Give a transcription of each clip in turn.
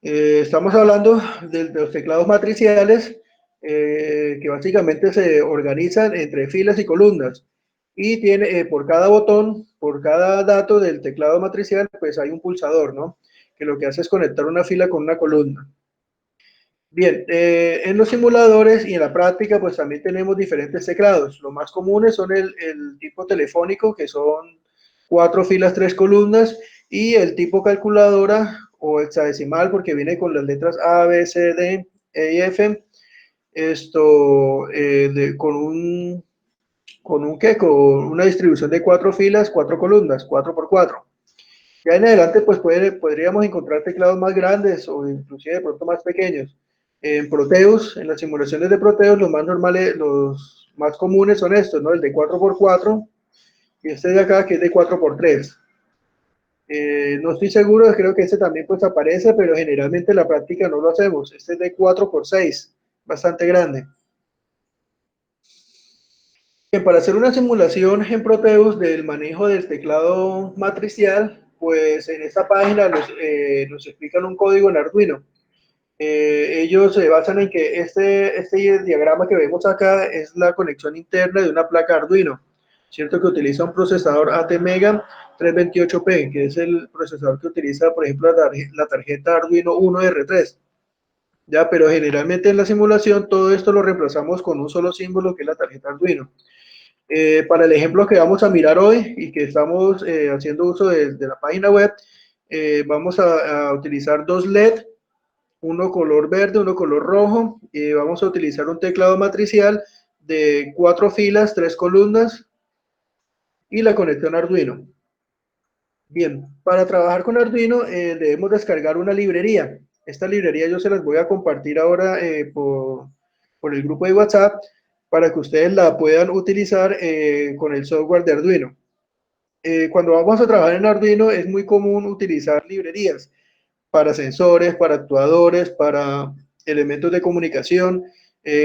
Estamos hablando de los teclados matriciales, que básicamente se organizan entre filas y columnas. Y tiene, por cada botón, por cada dato del teclado matricial, pues hay un pulsador, ¿no? Que lo que hace es conectar una fila con una columna. Bien, en los simuladores y en la práctica, pues también tenemos diferentes teclados. Los más comunes son el tipo telefónico, que son cuatro filas, tres columnas, y el tipo calculadora o hexadecimal, porque viene con las letras A, B, C, D, E y F, con una distribución de cuatro filas, cuatro columnas, cuatro por cuatro. Ya en adelante, pues podríamos encontrar teclados más grandes o inclusive de pronto más pequeños. En Proteus, en las simulaciones de Proteus, los más normales, los más comunes son estos, ¿no? El de cuatro por cuatro y este de acá que es de cuatro por tres. No estoy seguro, creo que este también pues aparece, pero generalmente en la práctica no lo hacemos. Este es de cuatro por seis, bastante grande. Bien, para hacer una simulación en Proteus del manejo del teclado matricial, pues en esta página nos explican un código en Arduino. Ellos se basan en que este diagrama que vemos acá es la conexión interna de una placa Arduino, ¿cierto? Que utiliza un procesador ATmega 328P, que es el procesador que utiliza, por ejemplo, la tarjeta Arduino 1R3. Ya, pero generalmente en la simulación todo esto lo reemplazamos con un solo símbolo que es la tarjeta Arduino. Para el ejemplo que vamos a mirar hoy y que estamos haciendo uso de la página web, vamos a utilizar dos LED, uno color verde, uno color rojo, y vamos a utilizar un teclado matricial de cuatro filas, tres columnas y la conexión Arduino. Bien, para trabajar con Arduino debemos descargar una librería. Esta librería yo se las voy a compartir ahora por el grupo de WhatsApp para que ustedes la puedan utilizar con el software de Arduino. Cuando vamos a trabajar en Arduino es muy común utilizar librerías para sensores, para actuadores, para elementos de comunicación.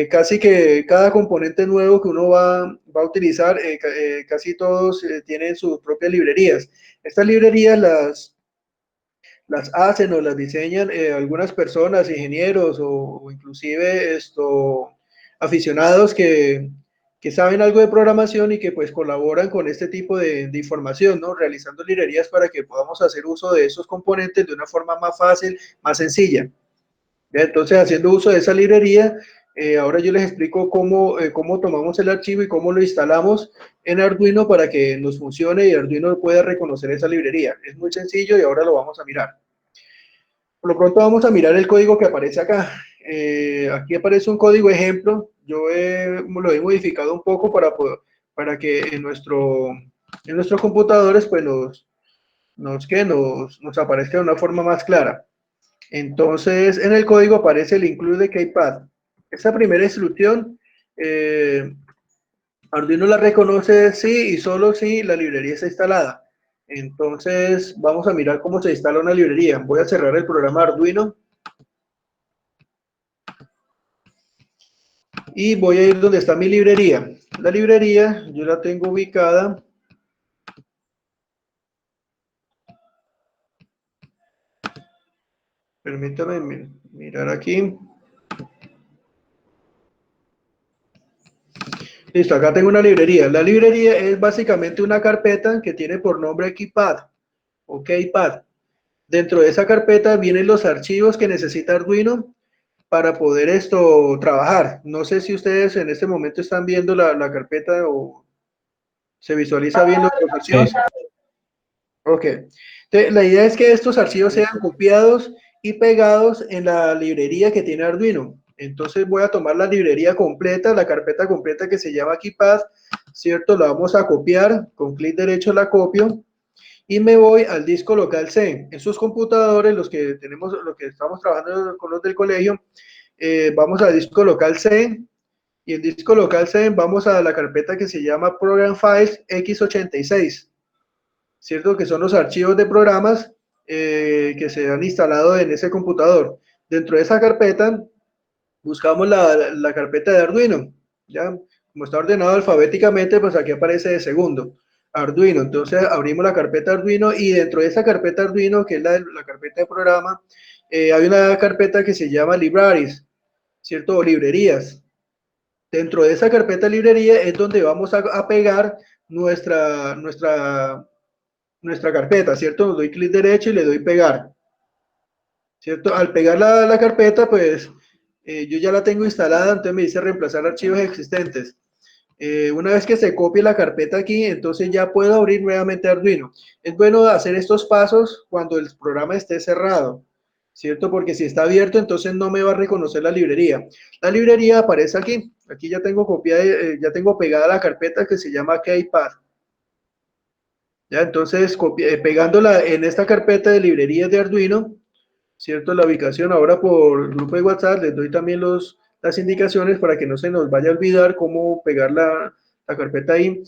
Casi que cada componente nuevo que uno va a utilizar, casi todos tienen sus propias librerías. Estas librerías las hacen o las diseñan algunas personas, ingenieros o inclusive aficionados que saben algo de programación y que pues colaboran con este tipo de información, ¿no? Realizando librerías para que podamos hacer uso de esos componentes de una forma más fácil, más sencilla. Entonces, haciendo uso de esa librería, ahora yo les explico cómo tomamos el archivo y cómo lo instalamos en Arduino para que nos funcione y Arduino pueda reconocer esa librería. Es muy sencillo y ahora lo vamos a mirar. Por lo pronto vamos a mirar el código que aparece acá. Aquí aparece un código ejemplo. Lo he modificado un poco para que en nuestros computadores pues nos aparezca de una forma más clara. Entonces, en el código aparece el include keypad. Esa primera instrucción, eh, Arduino la reconoce sí y solo si la librería está instalada. Entonces, vamos a mirar cómo se instala una librería. Voy a cerrar el programa Arduino y voy a ir donde está mi librería. La librería yo la tengo ubicada. Permítame mirar aquí. Listo, acá tengo una librería. La librería es básicamente una carpeta que tiene por nombre Keypad o Keypad. Dentro de esa carpeta vienen los archivos que necesita Arduino para poder trabajar. No sé si ustedes en este momento están viendo la carpeta o se visualiza bien los Sí, archivos. Ok. Entonces, la idea es que estos archivos sean copiados y pegados en la librería que tiene Arduino. Entonces voy a tomar la librería completa, la carpeta completa que se llama KeyPad, ¿cierto? La vamos a copiar, con clic derecho la copio y me voy al disco local C. En sus computadores, los que estamos trabajando con los del colegio, vamos al disco local C y en disco local C vamos a la carpeta que se llama Program Files x86, ¿cierto? Que son los archivos de programas que se han instalado en ese computador. Dentro de esa carpeta buscamos la carpeta de Arduino, ¿ya? Como está ordenado alfabéticamente, pues aquí aparece de segundo, Arduino. Entonces abrimos la carpeta Arduino y dentro de esa carpeta Arduino, que es la carpeta de programa, hay una carpeta que se llama libraries, ¿cierto? O librerías. Dentro de esa carpeta librería es donde vamos a pegar nuestra carpeta, ¿cierto? Doy clic derecho y le doy pegar, ¿cierto? Al pegar la carpeta, pues yo ya la tengo instalada, entonces me dice reemplazar archivos existentes. Una vez que se copie la carpeta aquí, entonces ya puedo abrir nuevamente Arduino. Es bueno hacer estos pasos cuando el programa esté cerrado, ¿cierto? Porque si está abierto, entonces no me va a reconocer la librería. La librería aparece aquí. Aquí ya tengo copiada, ya tengo pegada la carpeta que se llama KeyPad. Ya, entonces pegándola en esta carpeta de librerías de Arduino, ¿cierto? La ubicación ahora por grupo de WhatsApp, les doy también las indicaciones para que no se nos vaya a olvidar cómo pegar la carpeta ahí.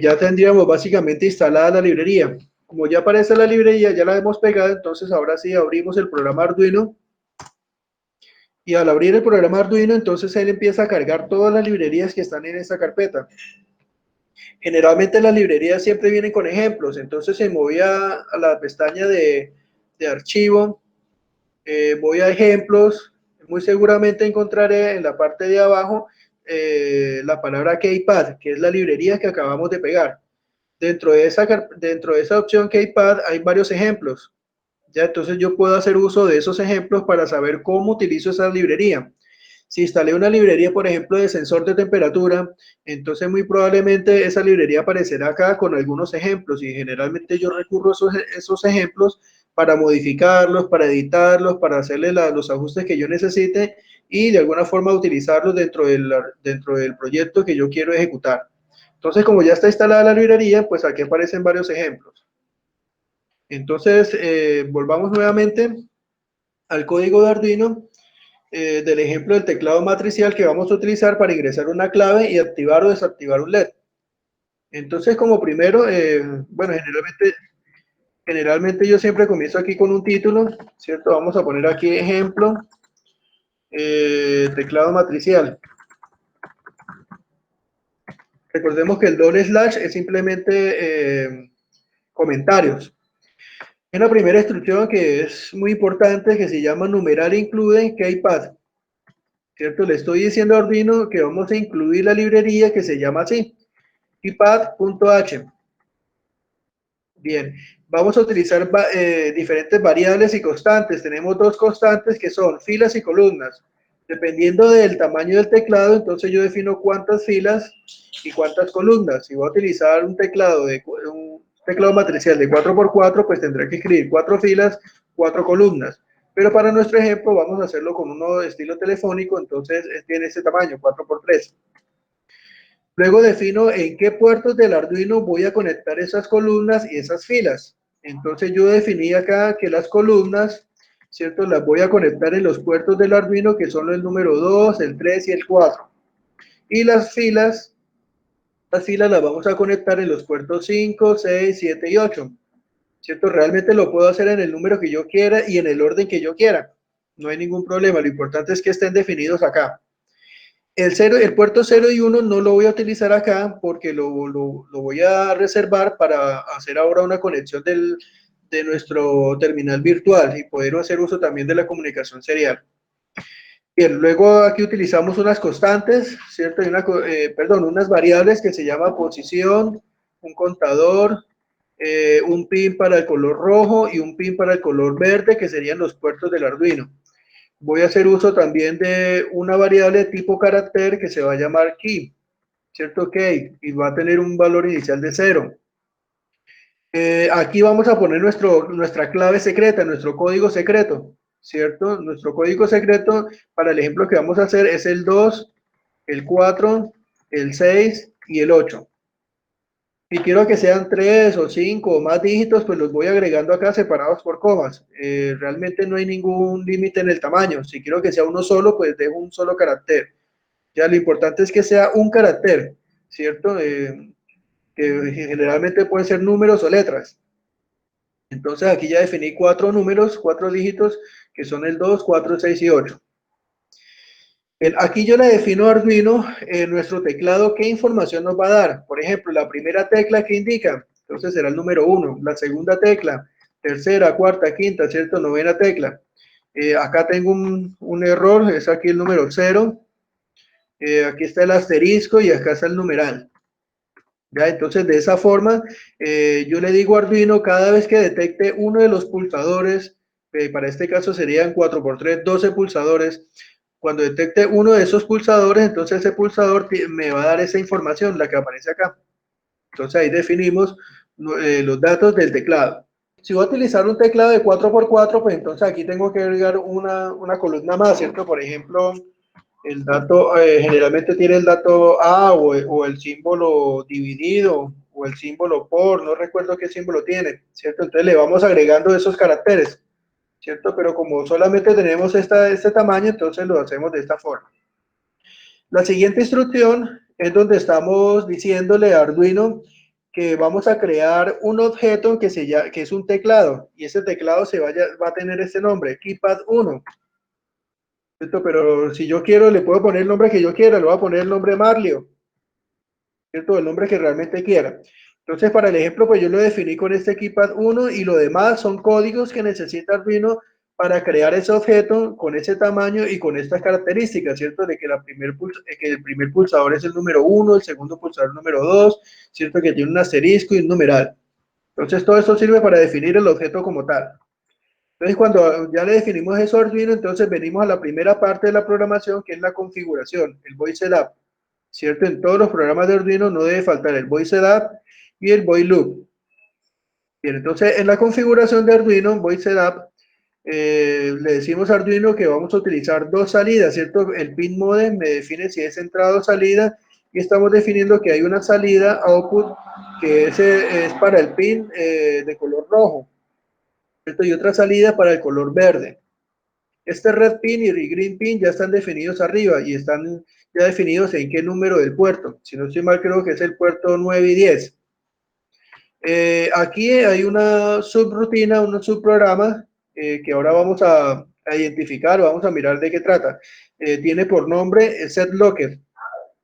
Ya tendríamos básicamente instalada la librería. Como ya aparece la librería, ya la hemos pegado, entonces ahora sí abrimos el programa Arduino. Y al abrir el programa Arduino, entonces él empieza a cargar todas las librerías que están en esa carpeta. Generalmente las librerías siempre vienen con ejemplos, entonces se movía a la pestaña de archivo, voy a ejemplos, muy seguramente encontraré en la parte de abajo la palabra Keypad, que es la librería que acabamos de pegar. Dentro de esa opción Keypad hay varios ejemplos. Ya, entonces yo puedo hacer uso de esos ejemplos para saber cómo utilizo esa librería. Si instalé una librería, por ejemplo, de sensor de temperatura, entonces muy probablemente esa librería aparecerá acá con algunos ejemplos y generalmente yo recurro a esos ejemplos para modificarlos, para editarlos, para hacerle los ajustes que yo necesite y de alguna forma utilizarlos dentro del proyecto que yo quiero ejecutar. Entonces, como ya está instalada la librería, pues aquí aparecen varios ejemplos. Entonces, volvamos nuevamente al código de Arduino del ejemplo del teclado matricial que vamos a utilizar para ingresar una clave y activar o desactivar un LED. Entonces, como primero, bueno, generalmente yo siempre comienzo aquí con un título, ¿cierto? Vamos a poner aquí ejemplo, teclado matricial. Recordemos que el doble slash es simplemente comentarios. Hay una primera instrucción que es muy importante que se llama numeral include keypad, ¿cierto? Le estoy diciendo a Arduino que vamos a incluir la librería que se llama así, keypad.h. Bien, vamos a utilizar diferentes variables y constantes. Tenemos dos constantes que son filas y columnas. Dependiendo del tamaño del teclado, entonces yo defino cuántas filas y cuántas columnas. Si voy a utilizar un teclado matricial de 4x4, pues tendré que escribir 4 filas, 4 columnas. Pero para nuestro ejemplo vamos a hacerlo con uno de estilo telefónico, entonces tiene ese tamaño, 4x3. Luego defino en qué puertos del Arduino voy a conectar esas columnas y esas filas. Entonces yo definí acá que las columnas, ¿cierto? Las voy a conectar en los puertos del Arduino que son el número 2, el 3 y el 4. Y las filas las vamos a conectar en los puertos 5, 6, 7 y 8. ¿Cierto? Realmente lo puedo hacer en el número que yo quiera y en el orden que yo quiera. No hay ningún problema. Lo importante es que estén definidos acá. El puerto 0 y 1 no lo voy a utilizar acá porque lo voy a reservar para hacer ahora una conexión de nuestro terminal virtual y poder hacer uso también de la comunicación serial. Bien, luego aquí utilizamos unas constantes, ¿cierto? Unas variables que se llama posición, un contador, un pin para el color rojo y un pin para el color verde, que serían los puertos del Arduino. Voy a hacer uso también de una variable tipo carácter que se va a llamar key, ¿cierto? Key, y va a tener un valor inicial de 0. Aquí vamos a poner nuestra clave secreta, nuestro código secreto, ¿cierto? Nuestro código secreto para el ejemplo que vamos a hacer es el 2, el 4, el 6 y el 8. Si quiero que sean 3 o 5 o más dígitos, pues los voy agregando acá separados por comas. Realmente no hay ningún límite en el tamaño. Si quiero que sea uno solo, pues dejo un solo carácter. Ya lo importante es que sea un carácter, ¿cierto? Que generalmente pueden ser números o letras. Entonces aquí ya definí 4 números, 4 dígitos, que son el 2, 4, 6 y 8. Aquí yo le defino a Arduino en nuestro teclado qué información nos va a dar. Por ejemplo, la primera tecla que indica, entonces será el número 1. La segunda tecla, tercera, cuarta, quinta, ¿cierto? Novena tecla. Acá tengo un error, es aquí el número 0, aquí está el asterisco y acá está el numeral. ¿Ya? Entonces, de esa forma, yo le digo a Arduino, cada vez que detecte uno de los pulsadores, para este caso serían 4×3, 12 pulsadores, cuando detecte uno de esos pulsadores, entonces ese pulsador me va a dar esa información, la que aparece acá. Entonces ahí definimos los datos del teclado. Si voy a utilizar un teclado de 4×4, pues entonces aquí tengo que agregar una columna más, ¿cierto? Por ejemplo, el dato generalmente tiene el dato A o el símbolo dividido o el símbolo por, no recuerdo qué símbolo tiene, ¿cierto? Entonces le vamos agregando esos caracteres, ¿cierto? Pero como solamente tenemos este tamaño, entonces lo hacemos de esta forma. La siguiente instrucción es donde estamos diciéndole a Arduino que vamos a crear un objeto que es un teclado, y ese teclado va a tener este nombre, Keypad 1. ¿Cierto? Pero si yo quiero, le puedo poner el nombre que yo quiera, le voy a poner el nombre Marlio, ¿cierto? El nombre que realmente quiera. Entonces, para el ejemplo, pues yo lo definí con este Keypad 1 y lo demás son códigos que necesita Arduino para crear ese objeto con ese tamaño y con estas características, ¿cierto? De que, que el primer pulsador es el número 1, el segundo pulsador el número 2, ¿cierto? Que tiene un asterisco y un numeral. Entonces, todo esto sirve para definir el objeto como tal. Entonces, cuando ya le definimos eso a Arduino, entonces venimos a la primera parte de la programación, que es la configuración, el void setup, ¿cierto? En todos los programas de Arduino no debe faltar el void setup y el void loop. Bien, entonces en la configuración de Arduino, void setup, le decimos a Arduino que vamos a utilizar dos salidas, ¿cierto? El pin modem me define si es entrada o salida, y estamos definiendo que hay una salida output que es para el pin de color rojo, ¿cierto? Y otra salida para el color verde. Este red pin y green pin ya están definidos arriba y están ya definidos en qué número del puerto. Si no estoy mal, creo que es el puerto 9 y 10. Aquí hay una subrutina, un subprograma que ahora vamos a identificar, vamos a mirar de qué trata. Tiene por nombre setLocker,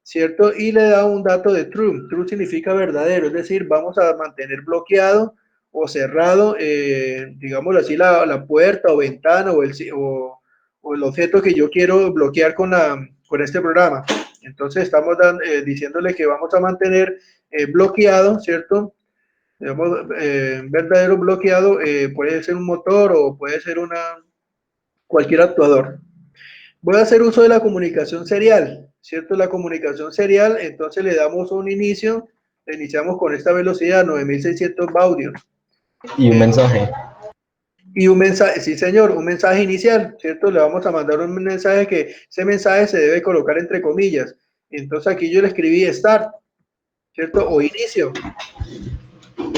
¿cierto? Y le da un dato de true. True significa verdadero, es decir, vamos a mantener bloqueado o cerrado, digámoslo así, la puerta o ventana o el objeto que yo quiero bloquear con este programa. Entonces estamos diciéndole que vamos a mantener bloqueado, ¿cierto? Digamos, verdadero bloqueado puede ser un motor o puede ser cualquier actuador. Voy a hacer uso de la comunicación serial, ¿cierto? La comunicación serial, entonces le damos un inicio, iniciamos con esta velocidad, 9600 baudios. Y un mensaje. Y un mensaje, sí señor, un mensaje inicial, ¿cierto? Le vamos a mandar un mensaje que ese mensaje se debe colocar entre comillas. Entonces aquí yo le escribí start, ¿cierto? O inicio,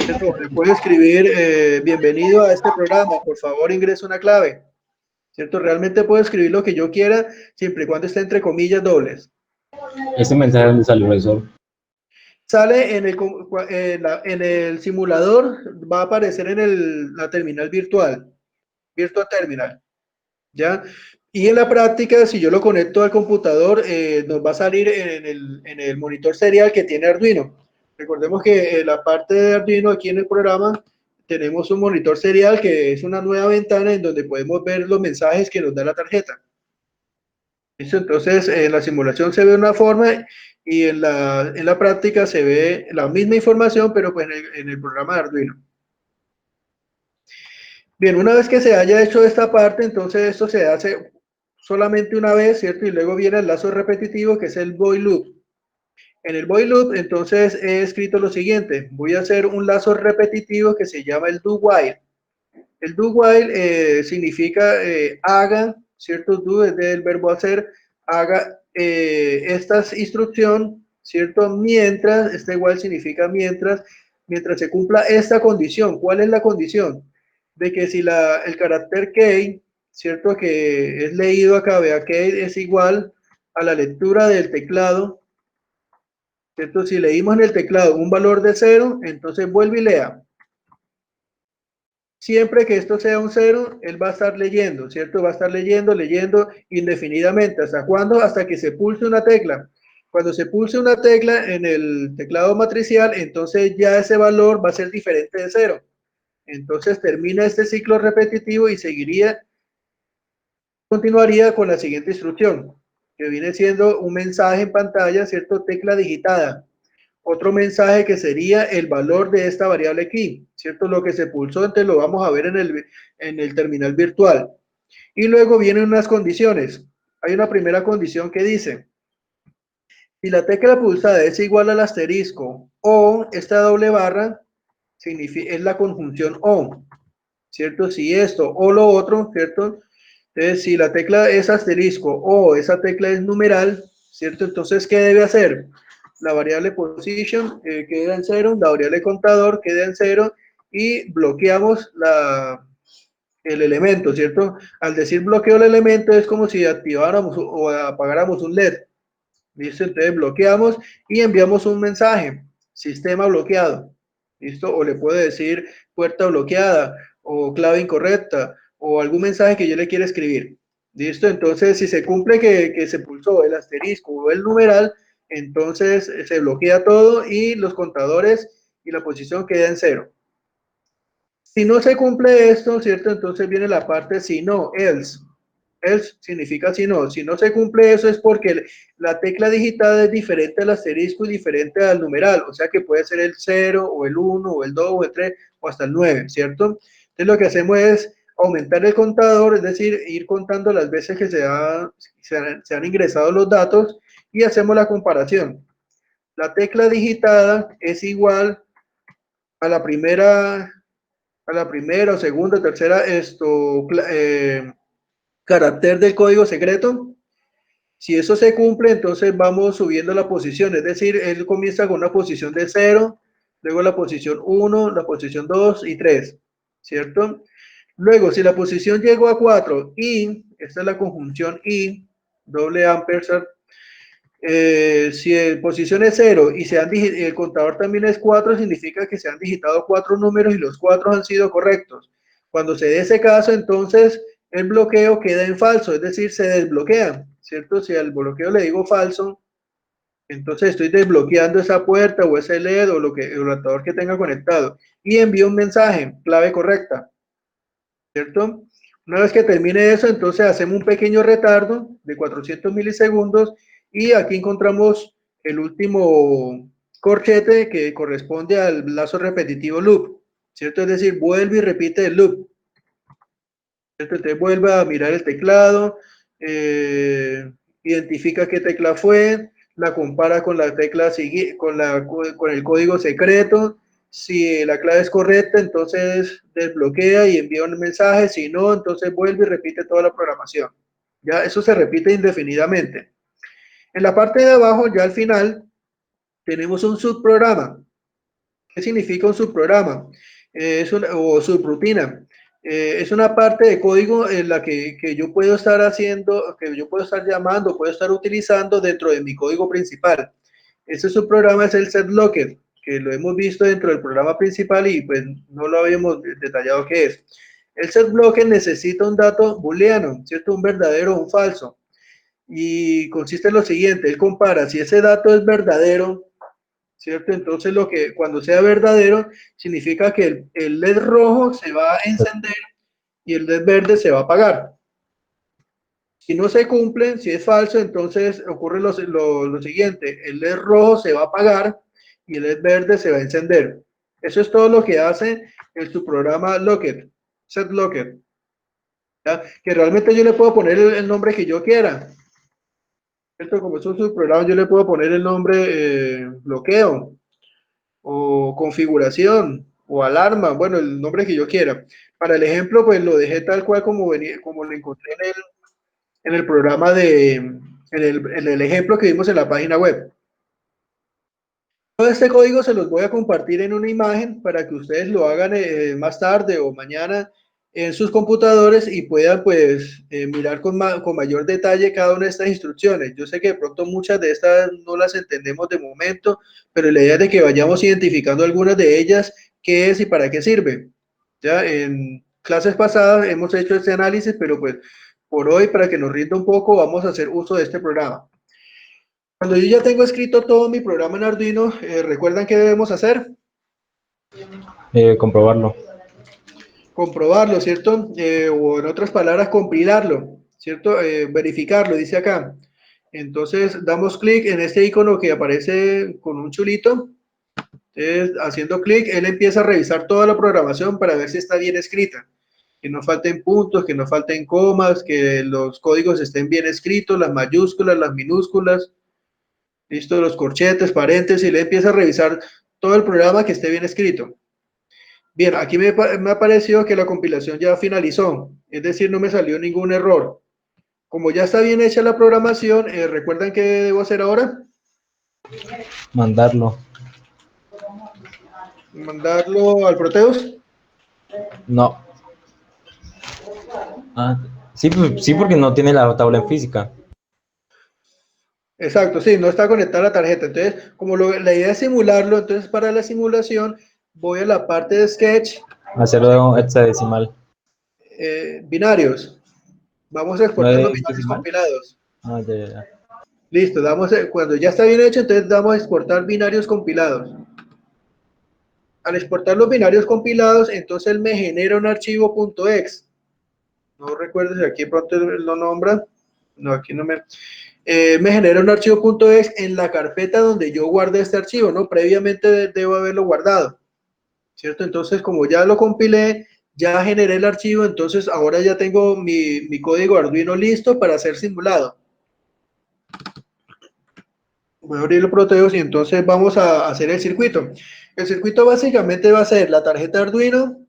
¿cierto? Le puedo escribir bienvenido a este programa, por favor ingrese una clave, ¿cierto? Realmente puedo escribir lo que yo quiera siempre y cuando esté entre comillas dobles. Este mensaje donde salió eso. Sale en el simulador, va a aparecer en la terminal virtual, Virtual Terminal, ¿ya? Y en la práctica, si yo lo conecto al computador, nos va a salir en el monitor serial que tiene Arduino. Recordemos que en la parte de Arduino, aquí en el programa, tenemos un monitor serial que es una nueva ventana en donde podemos ver los mensajes que nos da la tarjeta. ¿Listo? Entonces, en la simulación se ve una forma y en la práctica se ve la misma información, pero pues en el programa de Arduino. Bien, una vez que se haya hecho esta parte, entonces esto se hace solamente una vez, ¿cierto? Y luego viene el lazo repetitivo, que es el void loop. En el void loop, entonces he escrito lo siguiente. Voy a hacer un lazo repetitivo que se llama el do while. El do while significa haga, ¿cierto? Do es del verbo hacer, haga esta instrucción, ¿cierto? Mientras, este while significa mientras se cumpla esta condición. ¿Cuál es la condición? De que si el carácter key, ¿cierto? Que es leído acá, vea, key es igual a la lectura del teclado, ¿cierto? Si leímos en el teclado un valor de 0, entonces vuelve y lea. Siempre que esto sea un 0, él va a estar leyendo, ¿cierto? Va a estar leyendo indefinidamente. ¿Hasta cuándo? Hasta que se pulse una tecla. Cuando se pulse una tecla en el teclado matricial, entonces ya ese valor va a ser diferente de 0. Entonces termina este ciclo repetitivo y seguiría Continuaría con la siguiente instrucción, que viene siendo un mensaje en pantalla, ¿cierto? Tecla digitada. Otro mensaje que sería el valor de esta variable aquí, ¿cierto? Lo que se pulsó, entonces lo vamos a ver en el terminal virtual. Y luego vienen unas condiciones. Hay una primera condición que dice, si la tecla pulsada es igual al asterisco o esta doble barra, significa, es la conjunción o, ¿cierto? Si esto o lo otro, ¿cierto? Entonces, si la tecla es asterisco o esa tecla es numeral, ¿cierto? Entonces, ¿qué debe hacer? La variable position queda en cero, la variable contador queda en cero y bloqueamos el elemento, ¿cierto? Al decir bloqueo el elemento es como si activáramos o apagáramos un LED. ¿Listo? Entonces bloqueamos y enviamos un mensaje, sistema bloqueado. ¿Listo? O le puede decir puerta bloqueada o clave incorrecta o algún mensaje que yo le quiera escribir. ¿Listo? Entonces, si se cumple que se pulsó el asterisco o el numeral, entonces se bloquea todo y los contadores y la posición queda en cero. Si no se cumple esto, ¿cierto? Entonces viene la parte si no, else. Else significa si no. Si no se cumple eso es porque la tecla digitada es diferente al asterisco y diferente al numeral. O sea que puede ser el 0 o el 1 o el 2 o el 3 o hasta el 9, ¿cierto? Entonces lo que hacemos es aumentar el contador, es decir, ir contando las veces que se han ingresado los datos y hacemos la comparación. La tecla digitada es igual a la primera o segunda o tercera carácter del código secreto. Si eso se cumple, entonces vamos subiendo la posición, es decir, él comienza con una posición de 0, luego la posición 1, la posición 2 y 3, ¿cierto? Luego, si la posición llegó a 4 y, esta es la conjunción y, doble ampersand, si el posición es 0 y el contador también es 4, significa que se han digitado 4 números y los 4 han sido correctos. Cuando se dé ese caso, entonces el bloqueo queda en falso, es decir, se desbloquea, ¿cierto? Si al bloqueo le digo falso, entonces estoy desbloqueando esa puerta o ese LED o el adaptador que tenga conectado y envío un mensaje, clave correcta, ¿cierto? Una vez que termine eso, entonces hacemos un pequeño retardo de 400 milisegundos y aquí encontramos el último corchete que corresponde al lazo repetitivo loop, ¿cierto? Es decir, vuelve y repite el loop, ¿cierto? Entonces vuelve a mirar el teclado, identifica qué tecla fue, la compara con la tecla, con el código secreto. Si la clave es correcta, entonces desbloquea y envía un mensaje. Si no, entonces vuelve y repite toda la programación. Ya eso se repite indefinidamente. En la parte de abajo, ya al final, tenemos un subprograma. ¿Qué significa un subprograma? O subrutina. Es una parte de código en la que yo puedo estar haciendo, que yo puedo estar llamando, puedo estar utilizando dentro de mi código principal. Ese subprograma es el setLocker, que lo hemos visto dentro del programa principal y pues no lo habíamos detallado qué es. El setBlocker necesita un dato booleano, ¿cierto? Un verdadero o un falso. Y consiste en lo siguiente, él compara si ese dato es verdadero, ¿cierto? Entonces cuando sea verdadero significa que el LED rojo se va a encender y el LED verde se va a apagar. Si no se cumple, si es falso, entonces ocurre lo siguiente, el LED rojo se va a apagar y el LED verde se va a encender. Eso es todo lo que hace en su programa Locker, setLocker, ¿ya? Que realmente yo le puedo poner el nombre que yo quiera, ¿cierto? Como es un subprograma, yo le puedo poner el nombre bloqueo o configuración o alarma, bueno, el nombre que yo quiera. Para el ejemplo, pues lo dejé tal cual como venía, como lo encontré en el programa en el ejemplo que vimos en la página web. Todo este código se los voy a compartir en una imagen para que ustedes lo hagan más tarde o mañana en sus computadores y puedan pues mirar con mayor detalle cada una de estas instrucciones. Yo sé que de pronto muchas de estas no las entendemos de momento, pero la idea es de que vayamos identificando algunas de ellas, qué es y para qué sirve. Ya en clases pasadas hemos hecho este análisis, pero pues por hoy, para que nos rinda un poco, vamos a hacer uso de este programa. Cuando yo ya tengo escrito todo mi programa en Arduino, ¿recuerdan qué debemos hacer? Comprobarlo. Comprobarlo, ¿cierto? O en otras palabras, compilarlo. ¿cierto? Verificarlo, dice acá. Entonces damos clic en este icono que aparece con un chulito. Entonces, haciendo clic, él empieza a revisar toda la programación para ver si está bien escrita. Que no falten puntos, que no falten comas, que los códigos estén bien escritos, las mayúsculas, las minúsculas, listo, los corchetes, paréntesis, y le empieza a revisar todo el programa que esté bien escrito. Bien, aquí me apareció que la compilación ya finalizó, es decir, no me salió ningún error. Como ya está bien hecha la programación, ¿recuerdan qué debo hacer ahora? Mandarlo. Mandarlo al Proteus. No. Ah, sí, sí, porque no tiene la tabla en física. Exacto, sí, no está conectada la tarjeta. Entonces, como la idea es simularlo, entonces para la simulación voy a la parte de Sketch, Hacerlo hexadecimal. binarios. Vamos a ¿No exportar los es binarios decimal? compilados. Ah, ya. Listo, cuando ya está bien hecho, entonces damos a exportar binarios compilados. Al exportar los binarios compilados, entonces él me genera un archivo .exe. No recuerdo si aquí pronto lo nombra. No, aquí no me genera un archivo .exe en la carpeta donde yo guardé este archivo, ¿no? Previamente debo haberlo guardado, ¿cierto? Entonces, como ya lo compilé, ya generé el archivo, entonces ahora ya tengo mi código Arduino listo para ser simulado. Voy a abrir el Proteus y entonces vamos a hacer el circuito. El circuito básicamente va a ser la tarjeta Arduino,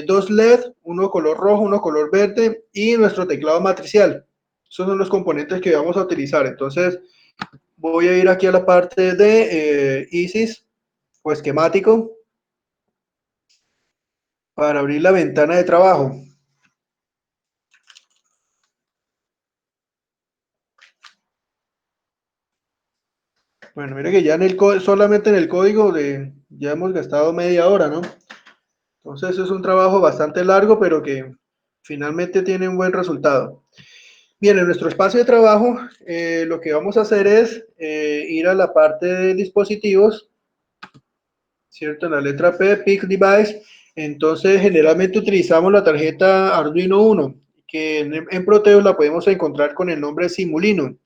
dos LED, uno color rojo, uno color verde y nuestro teclado matricial. Esos son los componentes que vamos a utilizar. Entonces voy a ir aquí a la parte de ISIS o esquemático para abrir la ventana de trabajo. Bueno, mire que ya solamente en el código ya hemos gastado media hora, ¿no? Entonces es un trabajo bastante largo, pero que finalmente tiene un buen resultado. Bien, en nuestro espacio de trabajo, lo que vamos a hacer es ir a la parte de dispositivos, ¿cierto? En la letra P, Pick Device. Entonces, generalmente utilizamos la tarjeta Arduino 1, que en Proteus la podemos encontrar con el nombre Simulino.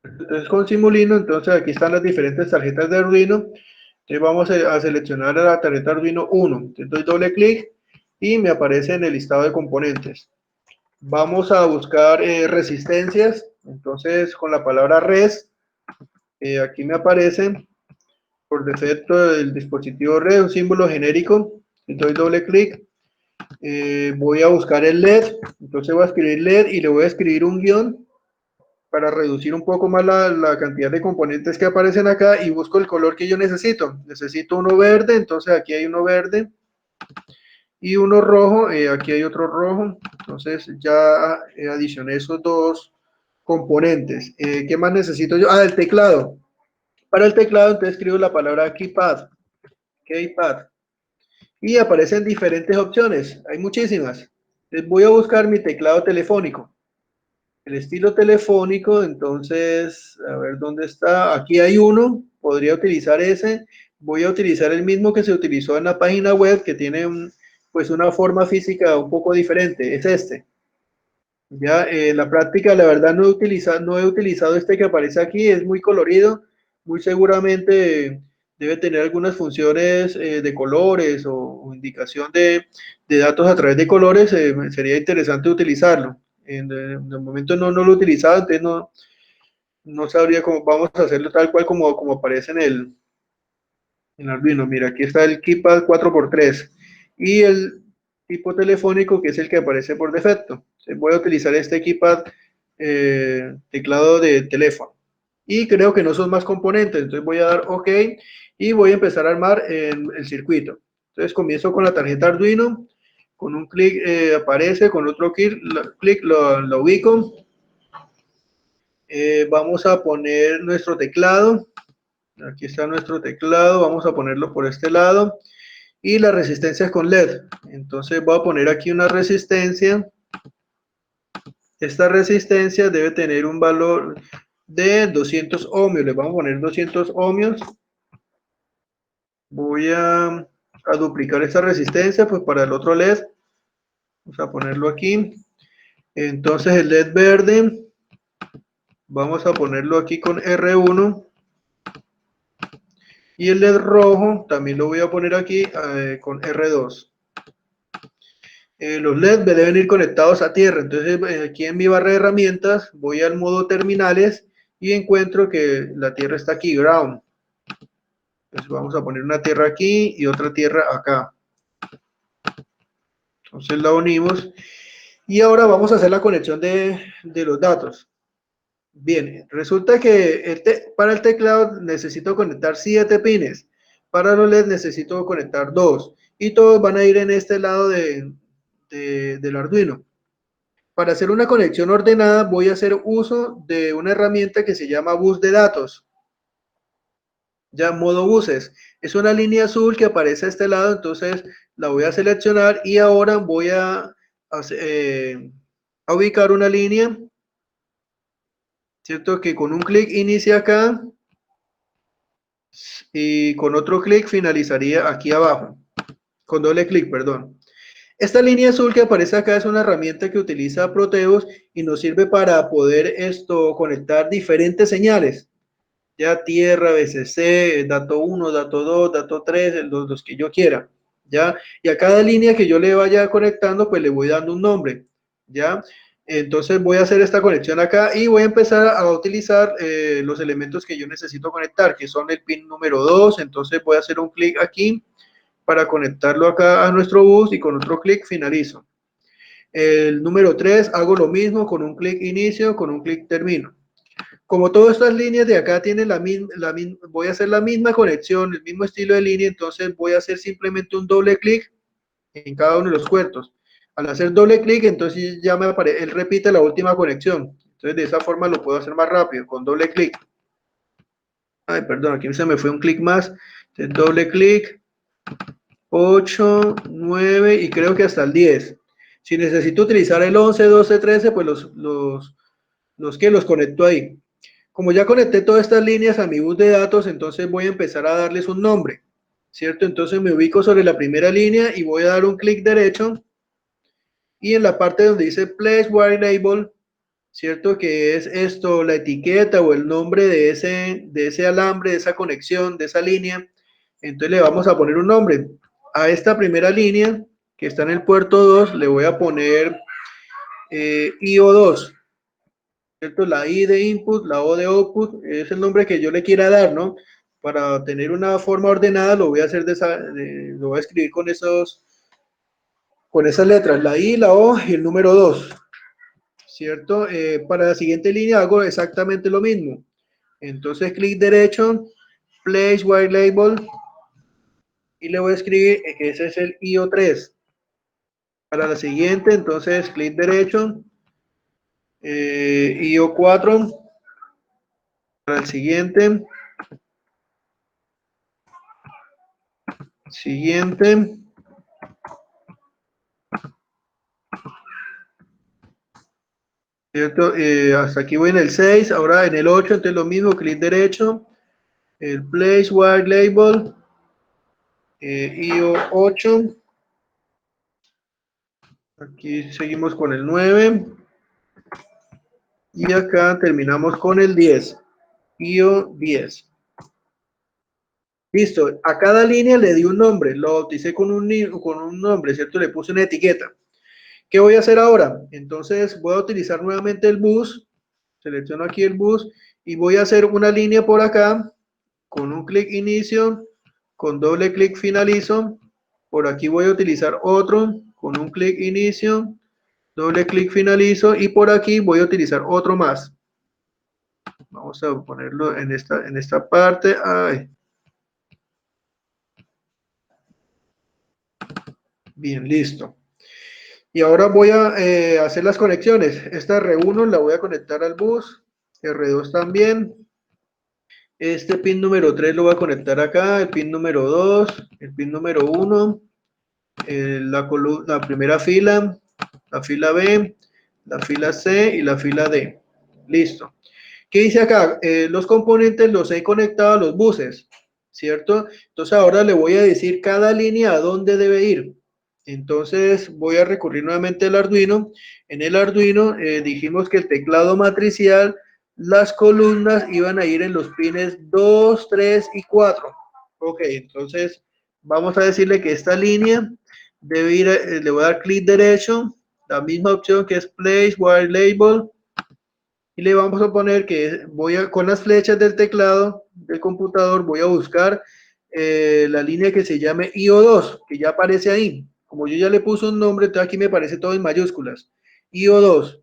Entonces, con Simulino, entonces aquí están las diferentes tarjetas de Arduino. Entonces, vamos a seleccionar la tarjeta Arduino 1. Entonces, doy doble clic y me aparece en el listado de componentes. Vamos a buscar resistencias. Entonces, con la palabra res, aquí me aparece por defecto el dispositivo res, un símbolo genérico. Doy doble clic. Voy a buscar el LED. Entonces, voy a escribir LED y le voy a escribir un guión para reducir un poco más la cantidad de componentes que aparecen acá y busco el color que yo necesito. Necesito uno verde, entonces aquí hay uno verde y uno rojo, aquí hay otro rojo. Entonces ya adicioné esos dos componentes. ¿Qué más necesito yo? Ah, el teclado. Para el teclado entonces escribo la palabra keypad, keypad y aparecen diferentes opciones, hay muchísimas. Entonces voy a buscar mi teclado telefónico. El estilo telefónico, entonces, a ver dónde está. Aquí hay uno, podría utilizar ese. Voy a utilizar el mismo que se utilizó en la página web, que tiene pues una forma física un poco diferente. Es este. Ya en la práctica, la verdad, no he utilizado este que aparece aquí. Es muy colorido. Muy seguramente debe tener algunas funciones de colores o indicación de datos a través de colores. Sería interesante utilizarlo. En el momento no lo he utilizado, entonces no sabría cómo vamos a hacerlo tal cual como aparece en Arduino. Mira, aquí está el keypad 4x3 y el tipo telefónico que es el que aparece por defecto. Voy a utilizar este keypad teclado de teléfono y creo que no son más componentes, entonces voy a dar OK y voy a empezar a armar el circuito. Entonces comienzo con la tarjeta Arduino, con un clic aparece, con otro clic lo ubico. Vamos a poner nuestro teclado. Aquí está nuestro teclado. Vamos a ponerlo por este lado. Y la resistencia es con LED. Entonces voy a poner aquí una resistencia. Esta resistencia debe tener un valor de 200 ohmios. Le vamos a poner 200 ohmios. Voy a duplicar esta resistencia pues para el otro LED. Vamos a ponerlo aquí. Entonces el LED verde, vamos a ponerlo aquí con R1. Y el LED rojo también lo voy a poner aquí con R2. Los LED deben ir conectados a tierra. Entonces aquí en mi barra de herramientas voy al modo terminales y encuentro que la tierra está aquí, ground. Entonces vamos a poner una tierra aquí y otra tierra acá. Entonces la unimos y ahora vamos a hacer la conexión de los datos. Bien, resulta que para el teclado necesito conectar 7 pines. Para los LED necesito conectar 2. Y todos van a ir en este lado del Arduino. Para hacer una conexión ordenada voy a hacer uso de una herramienta que se llama bus de datos. Ya modo buses. Es una línea azul que aparece a este lado, entonces la voy a seleccionar y ahora voy a ubicar una línea, ¿cierto? Que con un clic inicia acá y con otro clic finalizaría aquí abajo, con doble clic, perdón. Esta línea azul que aparece acá es una herramienta que utiliza Proteus y nos sirve para poder conectar diferentes señales. Ya tierra, BCC, dato 1, dato 2, dato 3, los que yo quiera. ¿Ya? Y a cada línea que yo le vaya conectando, pues le voy dando un nombre. ¿Ya? Entonces voy a hacer esta conexión acá y voy a empezar a utilizar los elementos que yo necesito conectar, que son el pin número 2. Entonces voy a hacer un clic aquí para conectarlo acá a nuestro bus y con otro clic finalizo. El número 3 hago lo mismo con un clic inicio, con un clic termino. Como todas estas líneas de acá tienen voy a hacer la misma conexión, el mismo estilo de línea, entonces voy a hacer simplemente un doble clic en cada uno de los puertos. Al hacer doble clic, entonces ya me aparece, él repite la última conexión. Entonces de esa forma lo puedo hacer más rápido, con doble clic. Ay, perdón, aquí se me fue un clic más. Entonces doble clic, 8, 9 y creo que hasta el 10. Si necesito utilizar el 11, 12, 13, pues los conecto ahí. Como ya conecté todas estas líneas a mi bus de datos, entonces voy a empezar a darles un nombre, ¿cierto? Entonces me ubico sobre la primera línea y voy a dar un clic derecho y en la parte donde dice Place Wire Label, ¿cierto? Que es la etiqueta o el nombre de ese alambre, de esa conexión, de esa línea. Entonces le vamos a poner un nombre. A esta primera línea que está en el puerto 2 le voy a poner IO2. ¿Cierto? La I de input, la O de output, es el nombre que yo le quiera dar, ¿no? Para tener una forma ordenada lo voy a hacer lo voy a escribir con esas letras, la I, la O y el número 2, ¿cierto? Para la siguiente línea hago exactamente lo mismo. Entonces clic derecho, place white label y le voy a escribir que ese es el IO3. Para la siguiente, entonces clic derecho, IO4. Para el siguiente. Siguiente. ¿Cierto? Hasta aquí voy en el 6, ahora en el 8, entonces lo mismo, clic derecho, el place white label, IO 8, aquí seguimos con el 9, y acá terminamos con el 10, IO 10. Listo, a cada línea le di un nombre, lo bauticé con un nombre, ¿cierto? Le puse una etiqueta. ¿Qué voy a hacer ahora? Entonces voy a utilizar nuevamente el bus, selecciono aquí el bus, y voy a hacer una línea por acá, con un clic inicio, con doble clic finalizo. Por aquí voy a utilizar otro, con un clic inicio, doble clic finalizo y por aquí voy a utilizar otro más. Vamos a ponerlo en esta parte. Ay. Bien, listo. Y ahora voy a hacer las conexiones. Esta R1 la voy a conectar al bus, R2 también. Este pin número 3 lo voy a conectar acá, el pin número 2, el pin número 1, la primera fila, la fila B, la fila C y la fila D. Listo. ¿Qué dice acá? Los componentes los he conectado a los buses, ¿cierto? Entonces ahora le voy a decir cada línea a dónde debe ir. Entonces voy a recurrir nuevamente al Arduino. En el Arduino dijimos que el teclado matricial, las columnas iban a ir en los pines 2, 3 y 4. Ok, entonces vamos a decirle que esta línea debe ir, le voy a dar clic derecho, la misma opción que es Place Wire Label, y le vamos a poner que con las flechas del teclado del computador voy a buscar la línea que se llame IO2, que ya aparece ahí. Como yo ya le puse un nombre, entonces aquí me aparece todo en mayúsculas. IO2.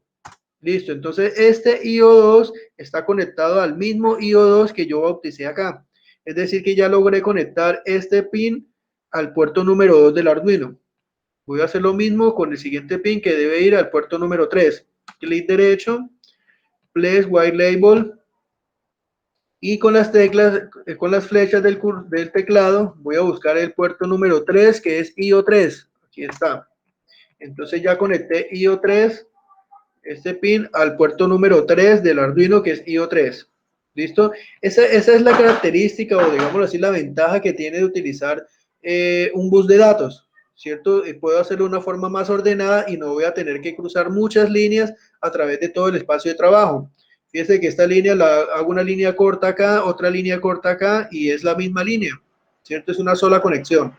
Listo, entonces este IO2 está conectado al mismo IO2 que yo bauticé acá. Es decir, que ya logré conectar este pin al puerto número 2 del Arduino. Voy a hacer lo mismo con el siguiente pin que debe ir al puerto número 3. Clic derecho, Place White Label, y con las teclas, con las flechas del teclado, voy a buscar el puerto número 3, que es IO3. Aquí está. Entonces ya conecté IO3, este pin, al puerto número 3 del Arduino, que es IO3. ¿Listo? Esa es la característica, o digámoslo así, la ventaja que tiene de utilizar un bus de datos, ¿cierto? Puedo hacerlo de una forma más ordenada y no voy a tener que cruzar muchas líneas a través de todo el espacio de trabajo. Fíjense que esta línea, hago una línea corta acá, otra línea corta acá, y es la misma línea, ¿cierto? Es una sola conexión.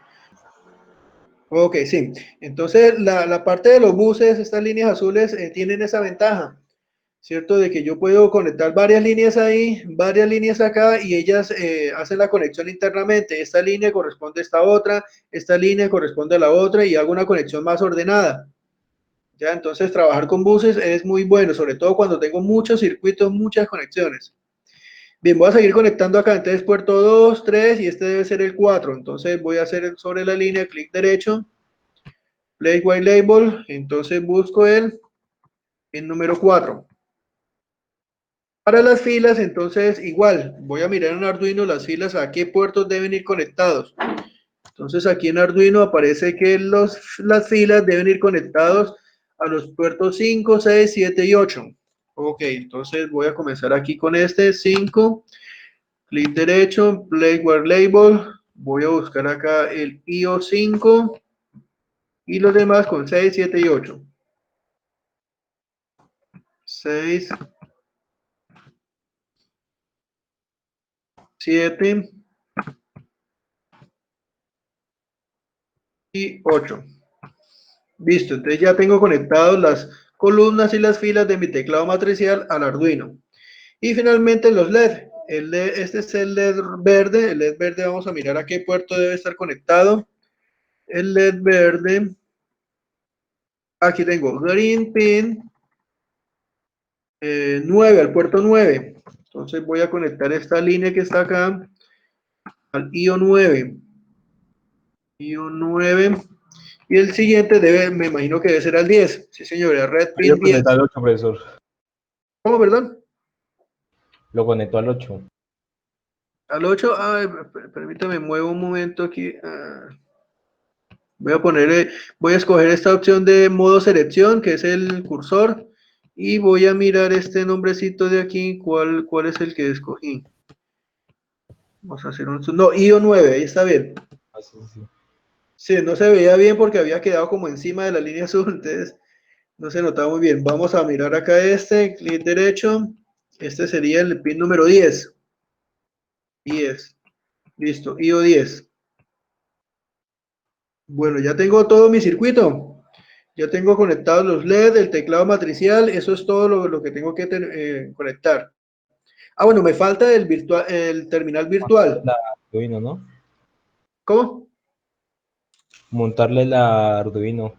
Ok, sí. Entonces, la parte de los buses, estas líneas azules, tienen esa ventaja, ¿cierto? De que yo puedo conectar varias líneas ahí, varias líneas acá, y ellas hacen la conexión internamente. Esta línea corresponde a esta otra, esta línea corresponde a la otra, y hago una conexión más ordenada. Ya, entonces trabajar con buses es muy bueno, sobre todo cuando tengo muchos circuitos, muchas conexiones. Bien, voy a seguir conectando acá, entonces puerto 2, 3 y este debe ser el 4. Entonces voy a hacer sobre la línea, clic derecho, Place White Label, entonces busco el número 4. Para las filas, entonces igual, voy a mirar en Arduino las filas a qué puertos deben ir conectados. Entonces aquí en Arduino aparece que las filas deben ir conectados a los puertos 5, 6, 7 y 8. Ok, entonces voy a comenzar aquí con este 5, clic derecho, Place Where Label, voy a buscar acá el IO5 y los demás con 6, 7 y 8. 6, 7 y 8. Listo, entonces ya tengo conectados las columnas y las filas de mi teclado matricial al Arduino. Y finalmente los LED. Este es el LED verde. El LED verde, vamos a mirar a qué puerto debe estar conectado. El LED verde. Aquí tengo Green Pin 9, al puerto 9. Entonces voy a conectar esta línea que está acá al IO 9. IO 9. Y el siguiente me imagino que debe ser al 10. Sí, señor, Red Yo Pin conecto 10. al 8, profesor. ¿Cómo, perdón? Lo conectó al 8. Al 8, permítame, muevo un momento aquí. Voy a poner, voy a escoger esta opción de modo selección, que es el cursor, y voy a mirar este nombrecito de aquí, cuál es el que escogí. Vamos a hacer un zoom. No, IO 9, ahí está bien. Así, sí. Sí, no se veía bien porque había quedado como encima de la línea azul, entonces no se notaba muy bien. Vamos a mirar acá este, clic derecho. Este sería el pin número 10. 10. Listo, IO 10. Bueno, ya tengo todo mi circuito. Ya tengo conectados los LED, el teclado matricial, eso es todo lo que tengo que conectar. Ah, bueno, me falta el terminal virtual. La Arduino, ¿no? ¿Cómo? Montarle la Arduino.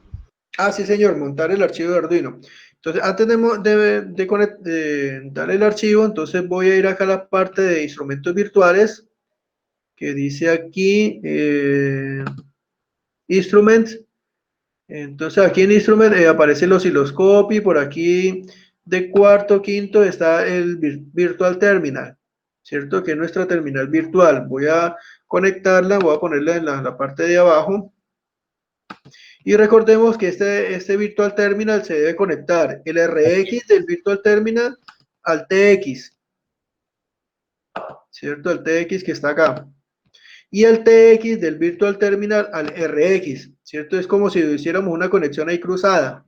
Ah, sí, señor, montar el archivo de Arduino. Entonces, antes de dar el archivo, entonces voy a ir acá a la parte de instrumentos virtuales, que dice aquí Instruments. Entonces aquí en Instrument aparece el osciloscopio, por aquí de cuarto, quinto está el Virtual Terminal, ¿cierto? Que es nuestra terminal virtual. Voy a conectarla, voy a ponerla en la parte de abajo. Y recordemos que este Virtual Terminal se debe conectar el RX del Virtual Terminal al TX, ¿cierto? El TX que está acá. Y el TX del Virtual Terminal al RX, ¿cierto? Es como si hiciéramos una conexión ahí cruzada,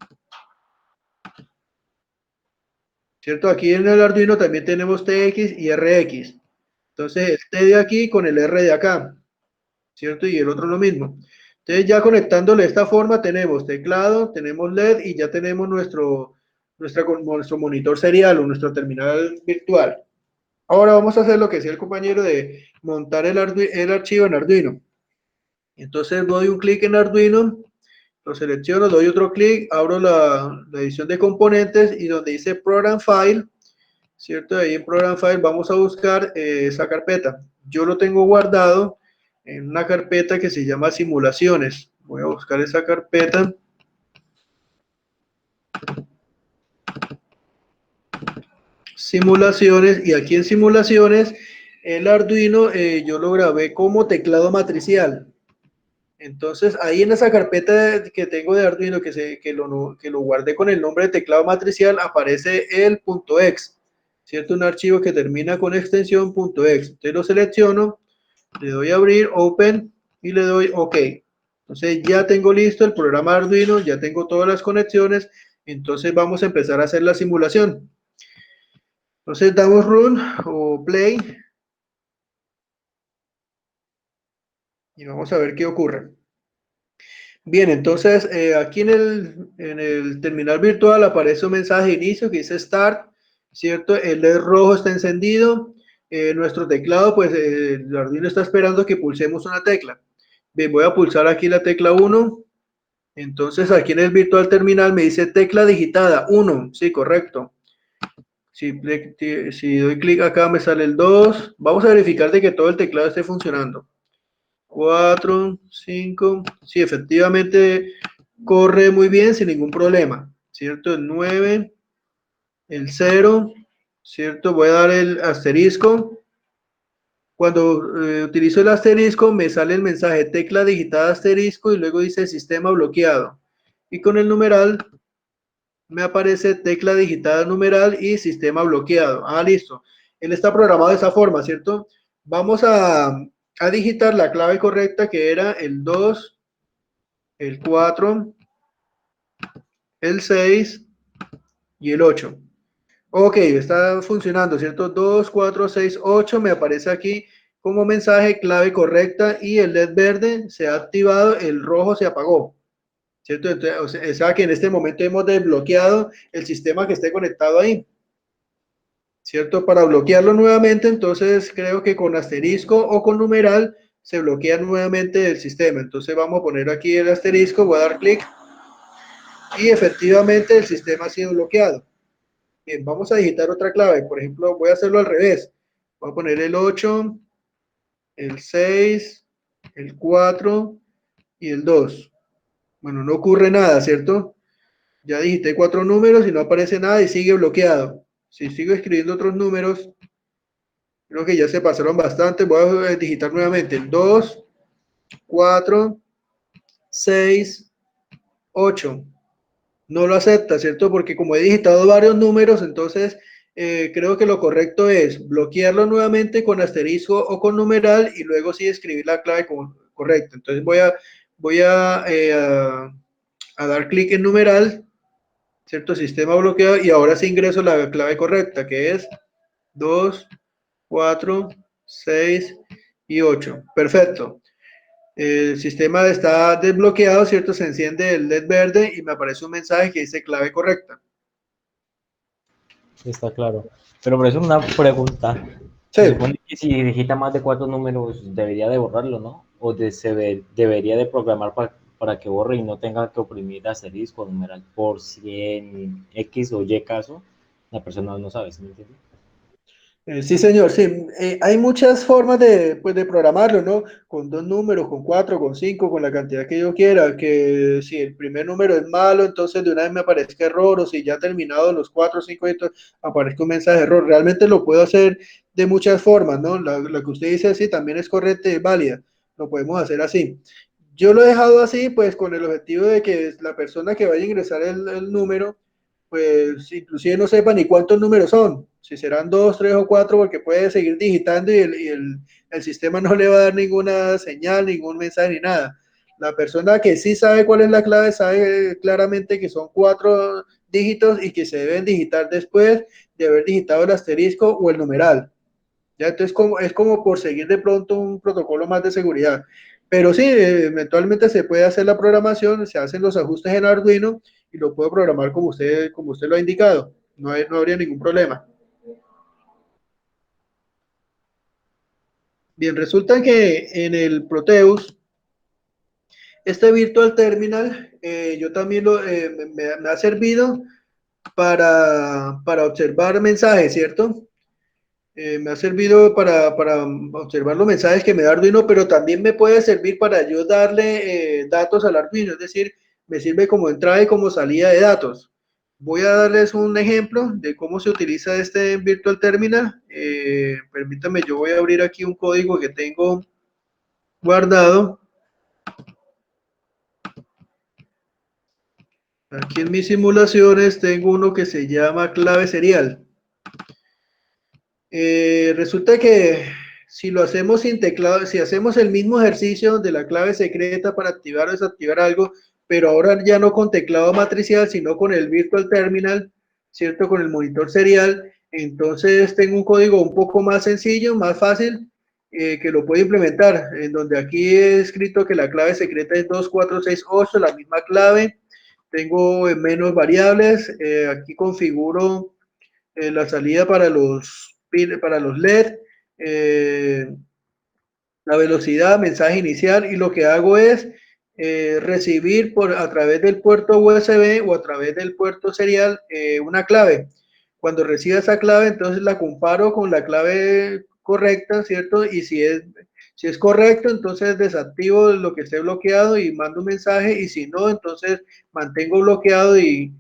¿cierto? Aquí en el Arduino también tenemos TX y RX. Entonces, el T de aquí con el R de acá, ¿cierto? Y el otro lo mismo. Entonces, ya conectándole de esta forma, tenemos teclado, tenemos LED y ya tenemos nuestro monitor serial o nuestro terminal virtual. Ahora vamos a hacer lo que decía el compañero de montar el archivo en Arduino. Entonces, doy un clic en Arduino, lo selecciono, doy otro clic, abro la edición de componentes y donde dice Program File, ¿cierto? Ahí en Program File vamos a buscar esa carpeta. Yo lo tengo guardado en una carpeta que se llama simulaciones. Voy a buscar esa carpeta. Simulaciones, y aquí en simulaciones, el Arduino yo lo grabé como teclado matricial. Entonces, ahí en esa carpeta que tengo de Arduino, que lo guardé con el nombre de teclado matricial, aparece el .exe, ¿cierto? Un archivo que termina con extensión .exe. Entonces lo selecciono, le doy a abrir, open, y le doy OK. Entonces ya tengo listo el programa Arduino, ya tengo todas las conexiones, entonces vamos a empezar a hacer la simulación. Entonces damos run o play y vamos a ver qué ocurre. Bien, entonces aquí en el terminal virtual aparece un mensaje de inicio que dice Start, ¿cierto? El LED rojo está encendido. Nuestro teclado, pues el Arduino está esperando que pulsemos una tecla. Bien, voy a pulsar aquí la tecla 1. Entonces aquí en el virtual terminal me dice tecla digitada 1. Sí, correcto. Si doy clic acá me sale el 2. Vamos a verificar de que todo el teclado esté funcionando. 4, 5. Sí, efectivamente corre muy bien sin ningún problema, ¿cierto? El 9, el 0, ¿cierto? Voy a dar el asterisco. Cuando utilizo el asterisco me sale el mensaje tecla digitada asterisco y luego dice sistema bloqueado. Y con el numeral me aparece tecla digitada numeral y sistema bloqueado. Ah, listo. Él está programado de esa forma, ¿cierto? Vamos a digitar la clave correcta que era el 2, el 4, el 6 y el 8. Ok, está funcionando, ¿cierto? 2, 4, 6, 8 me aparece aquí como mensaje clave correcta y el LED verde se ha activado, el rojo se apagó, ¿cierto? Entonces, o sea que en este momento hemos desbloqueado el sistema que esté conectado ahí, ¿cierto? Para bloquearlo nuevamente, entonces creo que con asterisco o con numeral se bloquea nuevamente el sistema. Entonces vamos a poner aquí el asterisco, voy a dar clic y efectivamente el sistema ha sido bloqueado. Bien, vamos a digitar otra clave. Por ejemplo, voy a hacerlo al revés. Voy a poner el 8, el 6, el 4 y el 2. Bueno, no ocurre nada, ¿cierto? Ya digité 4 números y no aparece nada y sigue bloqueado. Si sigo escribiendo otros números, creo que ya se pasaron bastante. Voy a digitar nuevamente el 2, 4, 6, 8. No lo acepta, ¿cierto? Porque como he digitado varios números, entonces creo que lo correcto es bloquearlo nuevamente con asterisco o con numeral y luego sí escribir la clave correcta. Entonces voy a dar clic en numeral, ¿cierto? Sistema bloqueado y ahora sí ingreso la clave correcta, que es 2, 4, 6 y 8. Perfecto. El sistema está desbloqueado, ¿cierto? Se enciende el LED verde y me aparece un mensaje que dice clave correcta. Está claro. Pero por eso una pregunta. Sí. Se supone que si digita más de 4 números debería de borrarlo, ¿no? O debería de programar para que borre y no tenga que oprimir asterisco numeral por si en X o Y caso la persona no sabe, ¿sí me entiende? Sí, señor, sí. Hay muchas formas pues, de programarlo, ¿no? Con 2 números, con 4, con 5, con la cantidad que yo quiera. Que si el primer número es malo, entonces de una vez me aparezca error, o si ya terminado los 4 o 5, aparezca un mensaje de error. Realmente lo puedo hacer de muchas formas, ¿no? La que usted dice así también es correcta y es válida. Lo podemos hacer así. Yo lo he dejado así, pues con el objetivo de que la persona que vaya a ingresar el número pues inclusive no sepa ni cuántos números son, si serán 2, 3 o 4, porque puede seguir digitando y el sistema no le va a dar ninguna señal, ningún mensaje ni nada. La persona que sí sabe cuál es la clave sabe claramente que son 4 dígitos y que se deben digitar después de haber digitado el asterisco o el numeral. Ya, entonces es como por seguir de pronto un protocolo más de seguridad. Pero sí, eventualmente se puede hacer la programación, se hacen los ajustes en Arduino y lo puedo programar como usted lo ha indicado. No habría ningún problema. Bien, resulta que en el Proteus, este Virtual Terminal, yo también me ha servido para observar mensajes, ¿cierto? Me ha servido para observar los mensajes que me da Arduino, pero también me puede servir para yo darle datos al Arduino, es decir, me sirve como entrada y como salida de datos. Voy a darles un ejemplo de cómo se utiliza este Virtual Terminal. Permítame, yo voy a abrir aquí un código que tengo guardado. Aquí en mis simulaciones tengo uno que se llama clave serial. Resulta que si lo hacemos sin teclado, si hacemos el mismo ejercicio de la clave secreta para activar o desactivar algo, pero ahora ya no con teclado matricial, sino con el Virtual Terminal, ¿cierto? Con el monitor serial, entonces tengo un código un poco más sencillo, más fácil, que lo puedo implementar, en donde aquí he escrito que la clave secreta es 2468, la misma clave, tengo menos variables, aquí configuro la salida para los LED, eh, la velocidad, mensaje inicial, y lo que hago es recibir a través del puerto USB o a través del puerto serial una clave. Cuando reciba esa clave, entonces la comparo con la clave correcta, ¿cierto? Y si es correcto, entonces desactivo lo que esté bloqueado y mando un mensaje, y si no, entonces mantengo bloqueado y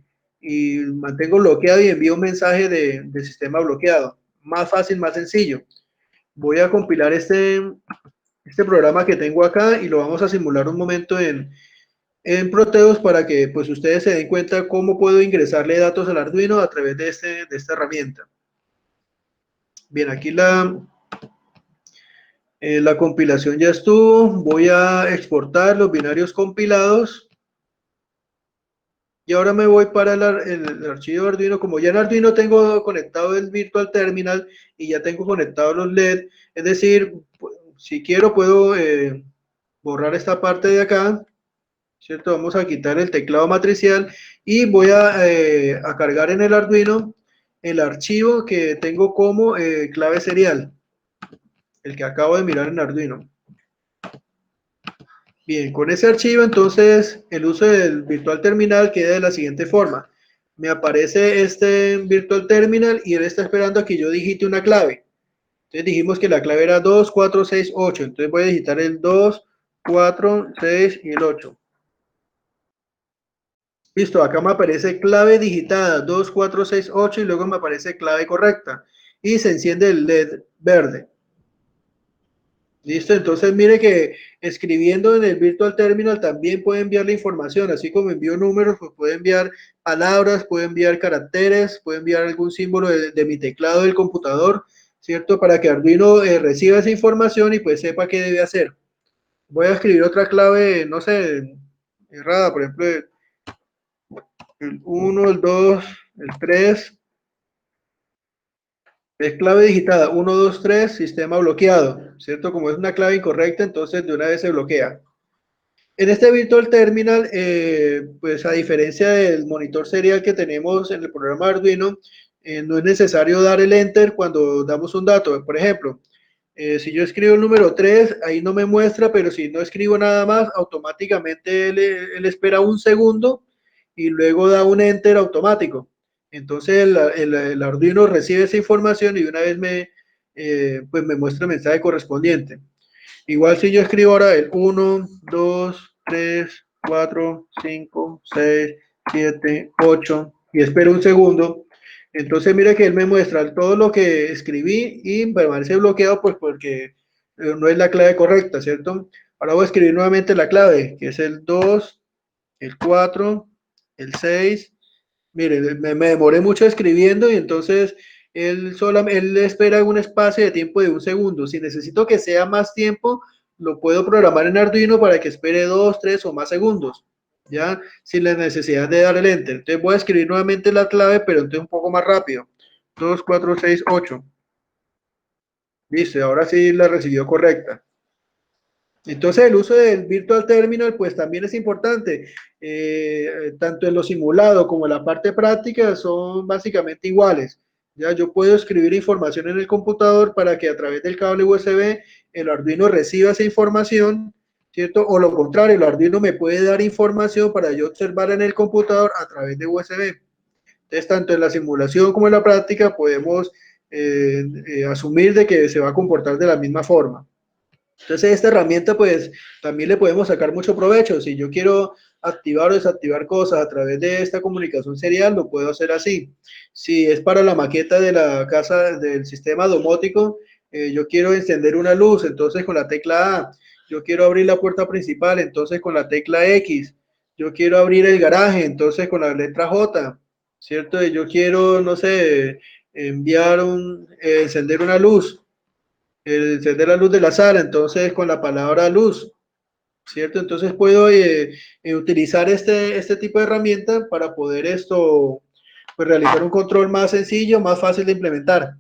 mantengo bloqueado y envío un mensaje de sistema bloqueado. Más fácil, más sencillo. Voy a compilar este programa que tengo acá y lo vamos a simular un momento en Proteus para que pues ustedes se den cuenta cómo puedo ingresarle datos al Arduino a través de esta herramienta. Bien, aquí la compilación ya estuvo. Voy a exportar los binarios compilados. Y ahora me voy para el archivo Arduino. Como ya en Arduino tengo conectado el Virtual Terminal y ya tengo conectados los LED, es decir, si quiero puedo borrar esta parte de acá, ¿cierto? Vamos a quitar el teclado matricial y voy a cargar en el Arduino el archivo que tengo como clave serial, el que acabo de mirar en Arduino. Bien, con ese archivo entonces el uso del Virtual Terminal queda de la siguiente forma. Me aparece este Virtual Terminal y él está esperando a que yo digite una clave. Entonces dijimos que la clave era 2468. Entonces voy a digitar el 2, 4, 6 y el 8. Listo, acá me aparece clave digitada 2468 y luego me aparece clave correcta. Y se enciende el LED verde. Listo, entonces mire que escribiendo en el Virtual Terminal también puede enviar la información, así como envío números, pues puede enviar palabras, puede enviar caracteres, puede enviar algún símbolo de mi teclado del computador, ¿cierto? Para que Arduino reciba esa información y pues sepa qué debe hacer. Voy a escribir otra clave, no sé, errada, por ejemplo, el 1, el 2, el 3. Es clave digitada 1, 2, 3, sistema bloqueado, ¿cierto? Como es una clave incorrecta, entonces de una vez se bloquea. En este Virtual Terminal, pues a diferencia del monitor serial que tenemos en el programa Arduino, no es necesario dar el Enter cuando damos un dato. Por ejemplo, si yo escribo el número 3, ahí no me muestra, pero si no escribo nada más, automáticamente él espera un segundo y luego da un Enter automático. Entonces el Arduino recibe esa información y de una vez pues me muestra el mensaje correspondiente. Igual si yo escribo ahora el 1, 2, 3, 4, 5, 6, 7, 8 y espero un segundo, entonces mira que él me muestra todo lo que escribí y permanece bloqueado pues porque no es la clave correcta, ¿cierto? Ahora voy a escribir nuevamente la clave, que es el 2, el 4, el 6. Mire, me demoré mucho escribiendo y entonces él espera un espacio de tiempo de un segundo. Si necesito que sea más tiempo, lo puedo programar en Arduino para que espere 2, 3 o más segundos, ¿ya? Sin la necesidad de dar el enter. Entonces voy a escribir nuevamente la clave, pero entonces un poco más rápido. 2, 4, 6, 8. Listo, ahora sí la recibió correcta. Entonces el uso del Virtual Terminal pues también es importante. Tanto en lo simulado como en la parte práctica son básicamente iguales. Ya yo puedo escribir información en el computador para que a través del cable USB el Arduino reciba esa información, ¿cierto? O lo contrario, el Arduino me puede dar información para yo observar en el computador a través de USB. Entonces, tanto en la simulación como en la práctica podemos asumir de que se va a comportar de la misma forma. Entonces, esta herramienta, pues, también le podemos sacar mucho provecho. Si yo quiero activar o desactivar cosas a través de esta comunicación serial, lo puedo hacer así. Si es para la maqueta de la casa del sistema domótico, yo quiero encender una luz, entonces con la tecla A. Yo quiero abrir la puerta principal, entonces con la tecla X. Yo quiero abrir el garaje, entonces con la letra J, ¿cierto? Y yo quiero, no sé, encender una luz, encender la luz de la sala, entonces con la palabra luz, ¿cierto? Entonces puedo utilizar este tipo de herramienta para poder pues realizar un control más sencillo, más fácil de implementar.